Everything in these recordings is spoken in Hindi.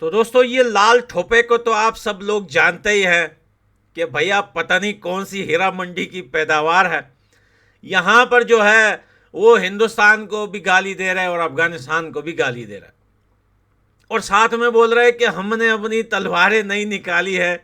तो दोस्तों, ये लाल ठोपे को तो आप सब लोग जानते ही हैं कि भैया पता नहीं कौन सी हीरा मंडी की पैदावार है। यहां पर जो है वो हिंदुस्तान को भी गाली दे रहा है और अफगानिस्तान को भी गाली दे रहा है, और साथ में बोल रहे हैं कि हमने अपनी तलवारें नहीं निकाली है,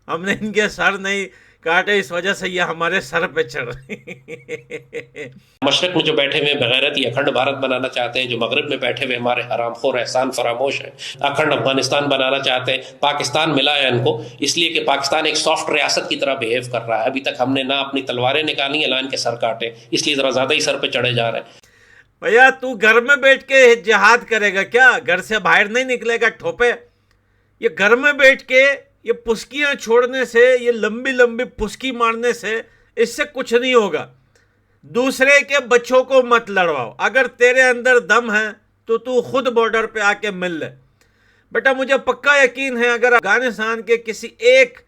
हमने इनके सर नहीं काटे, इस वजह से ये हमारे सर पे चढ़ रहे। मशरक में जो बैठे हुए बगैरत ये अखंड भारत बनाना चाहते हैं, जो मगरब में बैठे हुए हमारे हरामखोर एहसान फरामोश हैं, अखंड अफगानिस्तान बनाना चाहते हैं। पाकिस्तान मिला है इनको इसलिए कि पाकिस्तान एक सॉफ्ट रियासत की तरह बिहेव कर रहा है। अभी तक हमने ना अपनी तलवारें निकाली है, ना इनके सर काटे, इसलिए जरा ज्यादा ही सर पे चढ़े जा रहे हैं। भैया तू घर में बैठ के जिहाद करेगा क्या? घर से बाहर नहीं निकलेगा ठोपे? ये घर में बैठ के ये पुस्कियां छोड़ने से, ये लंबी लंबी पुस्की मारने से इससे कुछ नहीं होगा। दूसरे के बच्चों को मत लड़वाओ। अगर तेरे अंदर दम है तो तू खुद बॉर्डर पे आके मिल ले। बेटा मुझे पक्का यकीन है, अगर अफगानिस्तान के किसी एक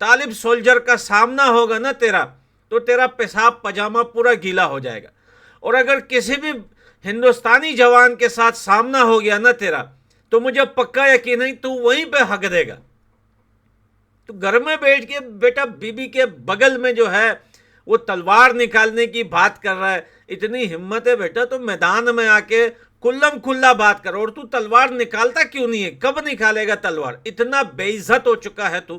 तालिब सोल्जर का सामना होगा ना तेरा, तो तेरा पेशाब पजामा पूरा गीला हो जाएगा। और अगर किसी भी हिंदुस्तानी जवान के साथ सामना हो गया ना तेरा, तो मुझे पक्का यकीन है तू वहीं पे हक देगा। तो घर में बैठ के बेटा बीबी के बगल में जो है वो तलवार निकालने की बात कर रहा है। इतनी हिम्मत है बेटा तो मैदान में आके कुल्लम खुल्ला बात कर। और तू तलवार निकालता क्यों नहीं है? कब निकालेगा तलवार? इतना बेइज्जत हो चुका है तू।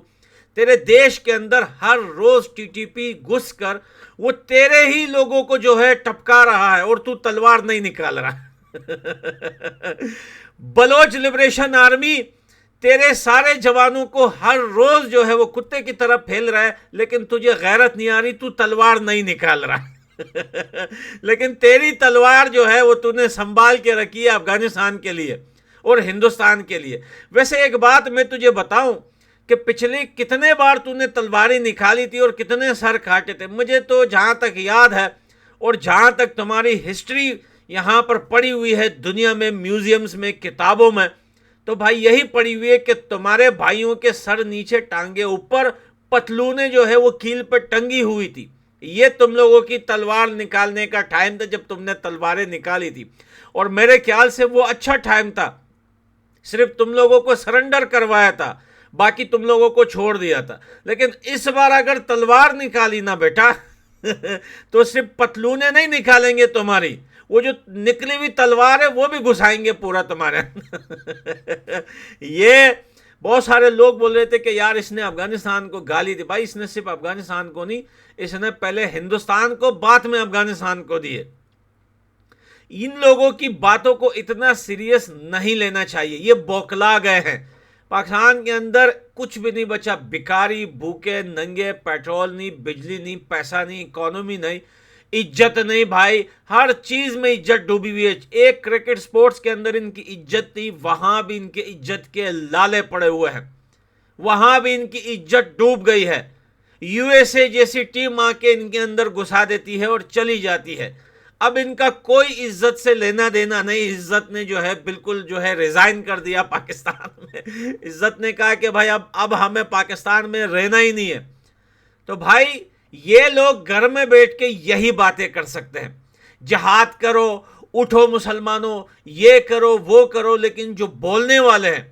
तेरे देश के अंदर हर रोज टीटीपी घुस कर वो तेरे ही लोगों को जो है टपका रहा है, और तू तलवार नहीं निकाल रहा। बलोच लिबरेशन आर्मी तेरे सारे जवानों को हर रोज जो है वो कुत्ते की तरह फैल रहा है, लेकिन तुझे गैरत नहीं आ रही, तू तलवार नहीं निकाल रहा। लेकिन तेरी तलवार जो है वो तूने संभाल के रखी है अफगानिस्तान के लिए और हिंदुस्तान के लिए। वैसे एक बात मैं तुझे बताऊं कि पिछले कितने बार तूने तलवारें निकाली थी और कितने सर काटे थे। मुझे तो जहां तक याद है और जहां तक तुम्हारी हिस्ट्री यहां पर पड़ी हुई है दुनिया में, म्यूजियम्स में, किताबों में, तो भाई यही पड़ी हुई है कि तुम्हारे भाइयों के सर नीचे टांगे ऊपर पतलूने जो है वो कील पर टंगी हुई थी। ये तुम लोगों की तलवार निकालने का टाइम था जब तुमने तलवारें निकाली थी, और मेरे ख्याल से वो अच्छा टाइम था। सिर्फ तुम लोगों को सरेंडर करवाया था, बाकी तुम लोगों को छोड़ दिया था। लेकिन इस बार अगर तलवार निकाली ना बेटा तो सिर्फ पतलूने नहीं निकालेंगे तुम्हारी, वो जो निकली हुई तलवार है वो भी घुसाएंगे पूरा तुम्हारे। ये बहुत सारे लोग बोल रहे थे कि यार इसने अफगानिस्तान को गाली दी। भाई इसने सिर्फ अफगानिस्तान को नहीं, इसने पहले हिंदुस्तान को, बाद में अफगानिस्तान को दिए। इन लोगों की बातों को इतना सीरियस नहीं लेना चाहिए। ये बौखला गए हैं। पाकिस्तान के अंदर कुछ भी नहीं बचा। भिखारी, भूखे नंगे, पेट्रोल नहीं, बिजली नहीं, पैसा नहीं, इकोनॉमी नहीं, इज्जत नहीं। भाई हर चीज में इज्जत डूबी हुई है। एक क्रिकेट स्पोर्ट्स के अंदर इनकी इज्जत थी, वहां भी इनके इज्जत के लाले पड़े हुए हैं, वहां भी इनकी इज्जत डूब गई है। यूएसए जैसी टीम आके इनके अंदर घुसा देती है और चली जाती है। अब इनका कोई इज्जत से लेना देना नहीं। इज्जत ने जो है बिल्कुल जो है रिजाइन कर दिया पाकिस्तान में। इज्जत ने कहा कि भाई अब हमें पाकिस्तान में रहना ही नहीं है। तो भाई ये लोग घर में बैठ के यही बातें कर सकते हैं, जिहाद करो, उठो मुसलमानों, ये करो वो करो, लेकिन जो बोलने वाले हैं,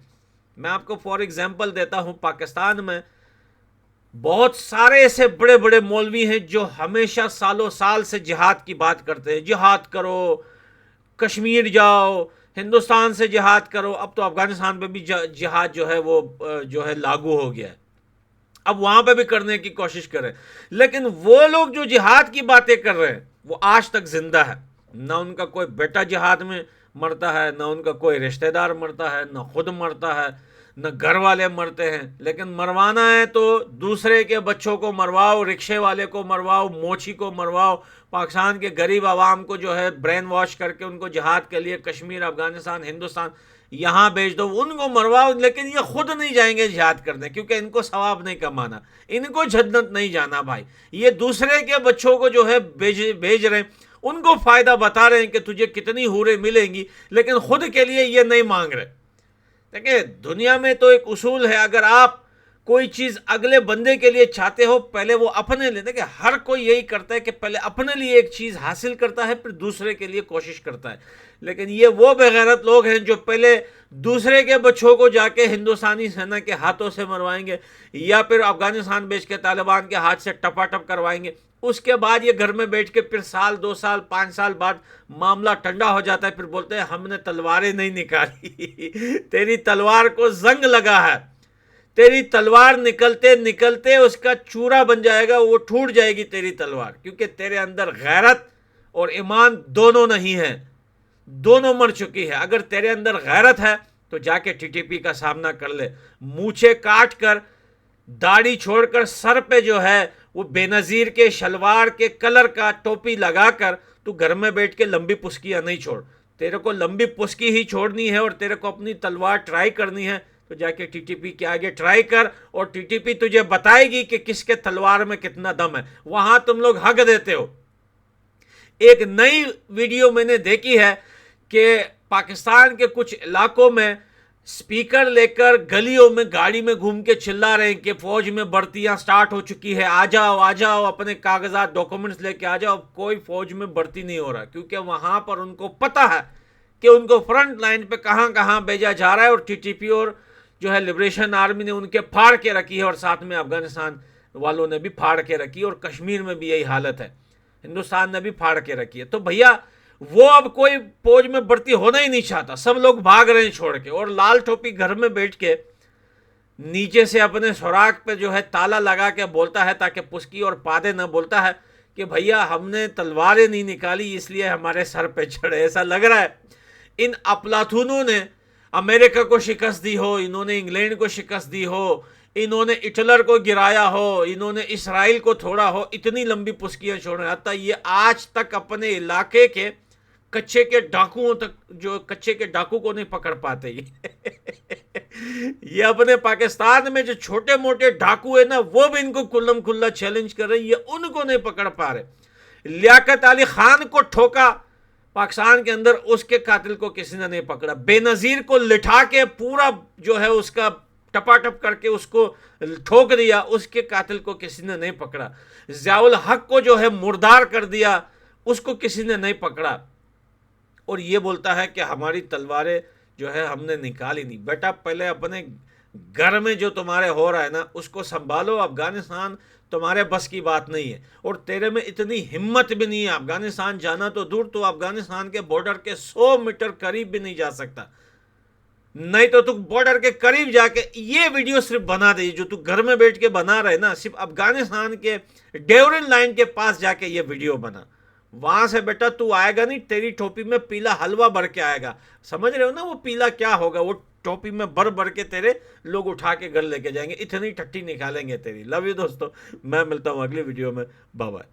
मैं आपको फॉर एग्जांपल देता हूं, पाकिस्तान में बहुत सारे ऐसे बड़े बड़े मौलवी हैं जो हमेशा सालों साल से जिहाद की बात करते हैं। जिहाद करो, कश्मीर जाओ, हिंदुस्तान से जिहाद करो। अब तो अफगानिस्तान पे भी जिहाद जो है वो जो है लागू हो गया है। अब वहां पे भी करने की कोशिश करें, लेकिन वो लोग जो जिहाद की बातें कर रहे हैं वो आज तक जिंदा है। ना उनका कोई बेटा जिहाद में मरता है, ना उनका कोई रिश्तेदार मरता है, ना खुद मरता है, न घर वाले मरते हैं। लेकिन मरवाना है तो दूसरे के बच्चों को मरवाओ, रिक्शे वाले को मरवाओ, मोची को मरवाओ, पाकिस्तान के गरीब आवाम को जो है ब्रेन वॉश करके उनको जिहाद के लिए कश्मीर, अफगानिस्तान, हिंदुस्तान यहाँ भेज दो, उनको मरवाओ। लेकिन ये खुद नहीं जाएंगे जिहाद करने, क्योंकि इनको सवाब नहीं कमाना, इनको जन्नत नहीं जाना। भाई ये दूसरे के बच्चों को जो है भेज रहे हैं, उनको फायदा बता रहे हैं कि तुझे कितनी हूरें मिलेंगी, लेकिन खुद के लिए ये नहीं मांग रहे। देखिए दुनिया में तो एक उसूल है, अगर आप कोई चीज अगले बंदे के लिए चाहते हो, पहले वो अपने लिए, देखिए हर कोई यही करता है कि पहले अपने लिए एक चीज हासिल करता है, फिर दूसरे के लिए कोशिश करता है। लेकिन ये वो बेगैरत लोग हैं जो पहले दूसरे के बच्चों को जाके हिंदुस्तानी सेना के हाथों से मरवाएंगे, या फिर अफगानिस्तान भेज के तालिबान के हाथ से टपाटप करवाएंगे। उसके बाद ये घर में बैठ के फिर साल 2 साल 5 साल बाद मामला ठंडा हो जाता है, फिर बोलते हैं हमने तलवारें नहीं निकाली। तेरी तलवार को जंग लगा है, तेरी तलवार निकलते निकलते उसका चूरा बन जाएगा, वो टूट जाएगी तेरी तलवार, क्योंकि तेरे अंदर गैरत और ईमान दोनों नहीं है, दोनों मर चुकी है। अगर तेरे अंदर गैरत है तो जाके टीटीपी का सामना कर ले, मूछे काट कर, दाढ़ी छोड़कर, सर पे जो है वो बेनजीर के शलवार के कलर का टोपी लगाकर तू घर में बैठ के लंबी पुस्कियां नहीं छोड़। तेरे को लंबी पुस्की ही छोड़नी है और तेरे को अपनी तलवार ट्राई करनी है तो जाके टीटीपी के आगे ट्राई कर, और टीटीपी तुझे बताएगी कि किसके तलवार में कितना दम है। वहां तुम लोग हक देते हो। एक नई वीडियो मैंने देखी है कि पाकिस्तान के कुछ इलाकों में स्पीकर लेकर गलियों में गाड़ी में घूम के चिल्ला रहे हैं कि फौज में भर्तियां स्टार्ट हो चुकी है, आ जाओ, अपने कागजात डॉक्यूमेंट्स लेके आ जाओ। कोई फौज में भर्ती नहीं हो रहा, क्योंकि वहां पर उनको पता है कि उनको फ्रंट लाइन पे कहां कहां भेजा जा रहा है, और टीटीपी और जो है लिबरेशन आर्मी ने उनके फाड़ के रखी है, और साथ में अफगानिस्तान वालों ने भी फाड़ के रखी है, और कश्मीर में भी यही हालत है, हिंदुस्तान ने भी फाड़ के रखी है। तो भैया वो अब कोई फौज में भर्ती होना ही नहीं चाहता, सब लोग भाग रहे हैं छोड़ के, और लाल टोपी घर में बैठ के नीचे से अपने सुराख पे जो है ताला लगा के बोलता है, ताकि पुस्की और पादे न बोलता है कि भैया हमने तलवारें नहीं निकाली इसलिए हमारे सर पे चढ़े। ऐसा लग रहा है इन अफलातूनों ने अमेरिका को शिकस्त दी हो, इन्होंने इंग्लैंड को शिकस्त दी हो, इन्होंने हिटलर को गिराया हो, इन्होंने इसराइल को थोड़ा हो, इतनी लंबी पुस्कियां छोड़ आता। ये आज तक अपने इलाके के कच्चे के डाकुओं तक, जो कच्चे के डाकू को नहीं पकड़ पाते ये अपने पाकिस्तान में जो छोटे मोटे डाकू है ना, वो भी इनको कुल्लम खुल्ला चैलेंज कर रहे हैं, ये उनको नहीं पकड़ पा रहे। लियाकत अली खान को ठोका पाकिस्तान के अंदर, उसके कातिल को किसी ने नहीं पकड़ा। बेनजीर को लिठा के पूरा जो है उसका टपाटप करके उसको ठोक दिया, उसके कातिल को किसी ने नहीं पकड़ा। ज़ियाउल हक को जो है मुर्दार कर दिया, उसको किसी ने नहीं पकड़ा। और ये बोलता है कि हमारी तलवारें जो है हमने निकाली नहीं। बेटा पहले अपने घर में जो तुम्हारे हो रहा है ना उसको संभालो। अफगानिस्तान तुम्हारे बस की बात नहीं है, और तेरे में इतनी हिम्मत भी नहीं है अफगानिस्तान जाना, तो दूर, तो अफगानिस्तान के बॉर्डर के 100 मीटर करीब भी नहीं जा सकता। नहीं तो तू बॉर्डर के करीब जाके ये वीडियो सिर्फ बना दे, जो तू घर में बैठ के बना रहे ना, सिर्फ अफगानिस्तान के डेवरिन लाइन के पास जाके ये वीडियो बना। वहां से बेटा तू आएगा नहीं, तेरी टोपी में पीला हलवा भर के आएगा। समझ रहे हो ना वो पीला क्या होगा? वो टोपी में भर भर के तेरे लोग उठा के घर लेके जाएंगे, इतनी टट्टी निकालेंगे तेरी। लव यू दोस्तों, मैं मिलता हूं अगली वीडियो में। Bye bye.